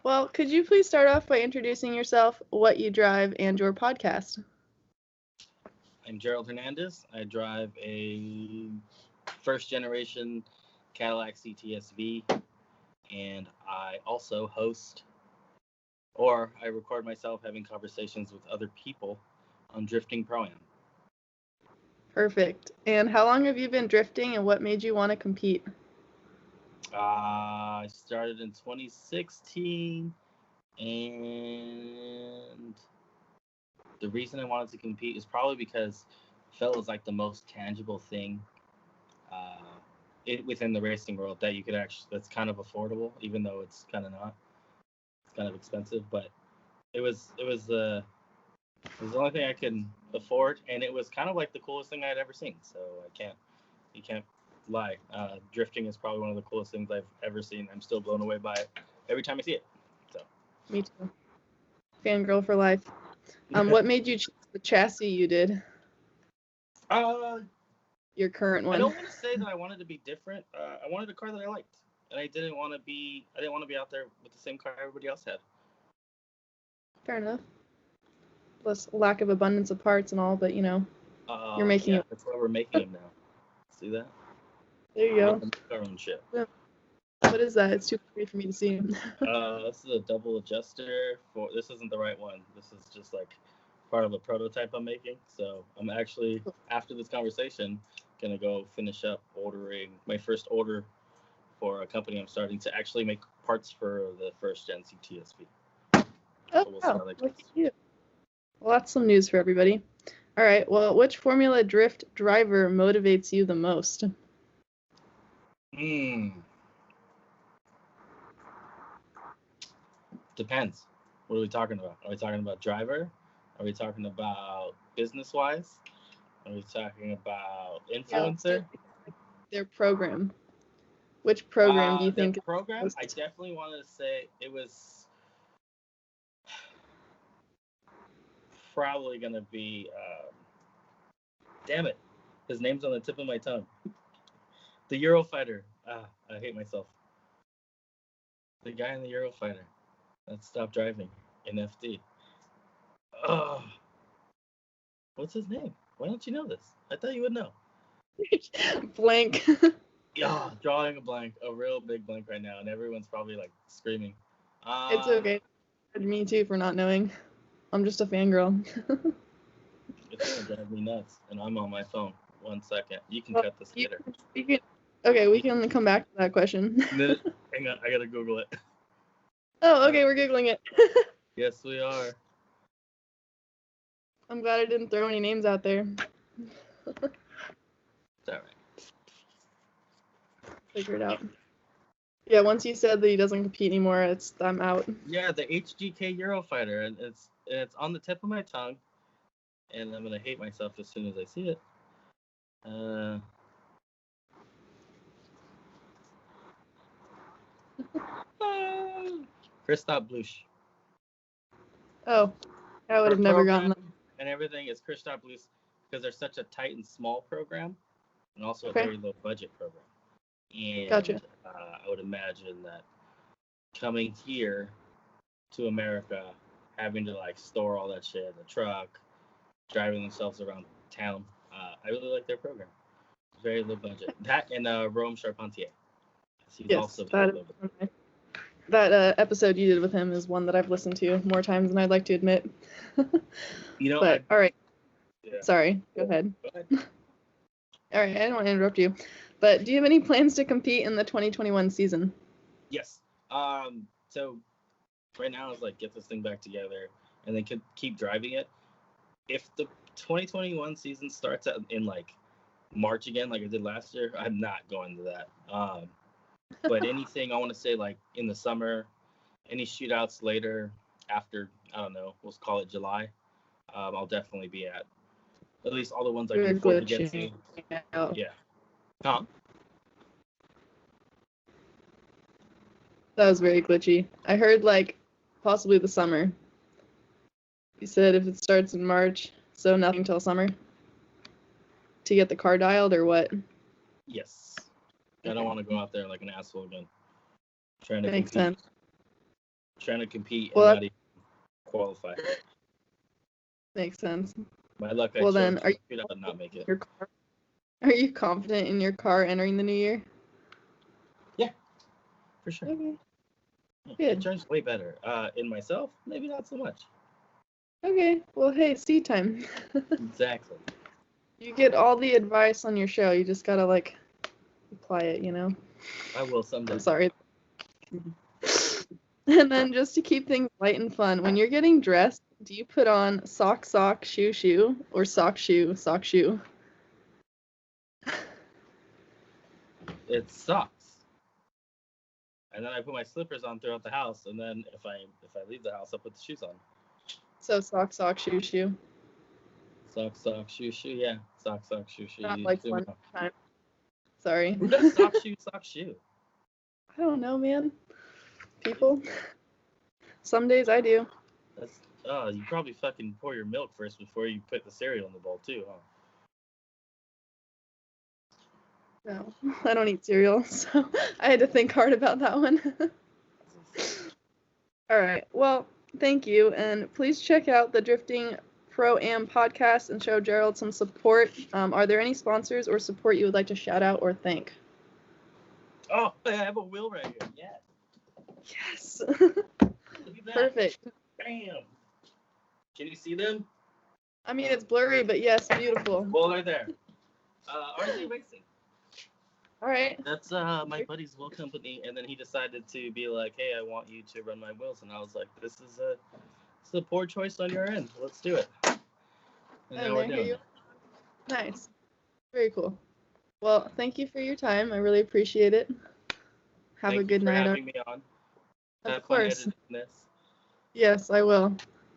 Well, could you please start off by introducing yourself, what you drive, and your podcast? I'm Jerald Hernandez. I drive a first generation Cadillac CTSV, and I also host or I record myself having conversations with other people on Drifting Pro-Am. Perfect. And how long have you been drifting, and what made you want to compete? I started in 2016, and the reason I wanted to compete is probably because it felt was like the most tangible thing within the racing world that you could actually, that's kind of affordable, even though it's kind of not. It's kind of expensive, but it was the only thing I could afford, and it was kind of like the coolest thing I'd ever seen. So you can't lie. Drifting is probably one of the coolest things I've ever seen. I'm still blown away by it every time I see it. So. Me too. Fangirl for life. What made you choose the chassis you did? Your current one. I don't want to say that I wanted to be different. I wanted a car that I liked, and I didn't want to be out there with the same car everybody else had. Fair enough. Plus lack of abundance of parts and all, but you're making it. That's why we're making them now. See that? There you go. Make our own shit. Yeah. What is that? It's too pretty for me to see. This is a double adjuster. This isn't the right one. This is just like part of a prototype I'm making. So I'm actually, after this conversation, gonna go finish up ordering my first order for a company I'm starting to actually make parts for the first gen CTSV. Oh, wow. Look at you. Well, that's some news for everybody. All right. Well, which Formula Drift driver motivates you the most? Depends. What are we talking about? Are we talking about driver? Are we talking about business-wise? Are we talking about influencer? Their program. Which program do you think? Their program? I definitely wanted to say it was probably going to be, damn it, his name's on the tip of my tongue. The Eurofighter. I hate myself. The guy in the Eurofighter that stopped driving in FD. What's his name? Why don't you know this? I thought you would know. Blank. Yeah, drawing a blank, a real big blank right now, and everyone's probably like screaming. It's okay. Me too for not knowing. I'm just a fangirl. It's gonna drive me nuts, and I'm on my phone. 1 second. You can cut this later. We can come back to that question. Hang on, I gotta Google it. Oh, okay, we're Googling it. Yes, we are. I'm glad I didn't throw any names out there. It's alright. Figure it out. Yeah, once you said that he doesn't compete anymore, I'm out. Yeah, the HGK Eurofighter, and it's on the tip of my tongue, and I'm gonna hate myself as soon as I see it. Christoph Blusch. Oh, I would have never gotten that. And everything is Christoph Blusch because they're such a tight and small program, and also a very low budget program. And gotcha. I would imagine that coming here to America, having to like store all that shit in the truck, driving themselves around town, I really like their program. Very low budget. That and Rome Charpentier. He's also that episode you did with him is one that I've listened to more times than I'd like to admit. But all right. Yeah. Sorry. Go ahead. All right. I didn't want to interrupt you, but do you have any plans to compete in the 2021 season? Yes. So right now is like get this thing back together and then keep driving it. If the 2021 season starts in like March again, like I did last year, I'm not going to that. But anything I want to say like in the summer, any shootouts later after, I don't know, we'll call it July, I'll definitely be at least all the ones I can afford to get to. Yeah. Huh? That was very glitchy. I heard like possibly the summer. You said if it starts in March, so nothing till summer? To get the car dialed or what? Yes. I don't want to go out there like an asshole again. trying to compete and not even qualify. Makes sense. My luck, I well, then, are you not make it. Your car? Are you confident in your car entering the new year? Yeah, for sure. Okay. Yeah, Good. it drives way better. In myself, maybe not so much. Okay. Well, hey, seat time. Exactly. You get all the advice on your show. You just gotta apply it, you know. I will someday. I'm sorry. And then just to keep things light and fun, when you're getting dressed, do you put on sock, shoe, or sock, shoe? It's socks. And then I put my slippers on throughout the house, and then if I leave the house, I put the shoes on. So sock, shoe. Sock, shoe, yeah. Sock, shoe. Not like one time. Sorry. Who does sock, shoe? I don't know, man. People. Some days I do. You probably fucking pour your milk first before you put the cereal in the bowl too, huh? No, I don't eat cereal, so I had to think hard about that one. All right. Well, thank you, and please check out the Drifting Pro-Am podcast and show Jerald some support. Are there any sponsors or support you would like to shout out or thank? Oh, I have a wheel right here. Yeah. Yes. Look at that. Perfect. Bam. Can you see them? I mean, it's blurry, but yes, beautiful. Well, they're there. RZ Racing. All right. That's my buddy's wheel company, and then he decided to be like, "Hey, I want you to run my wheels," and I was like, "This is a poor choice on your end. Let's do it." And now we're doing it. Nice. Very cool. Well, thank you for your time. I really appreciate it. Have a good night. Thank you for having me on. Of course. Fun editing this. Yes, I will.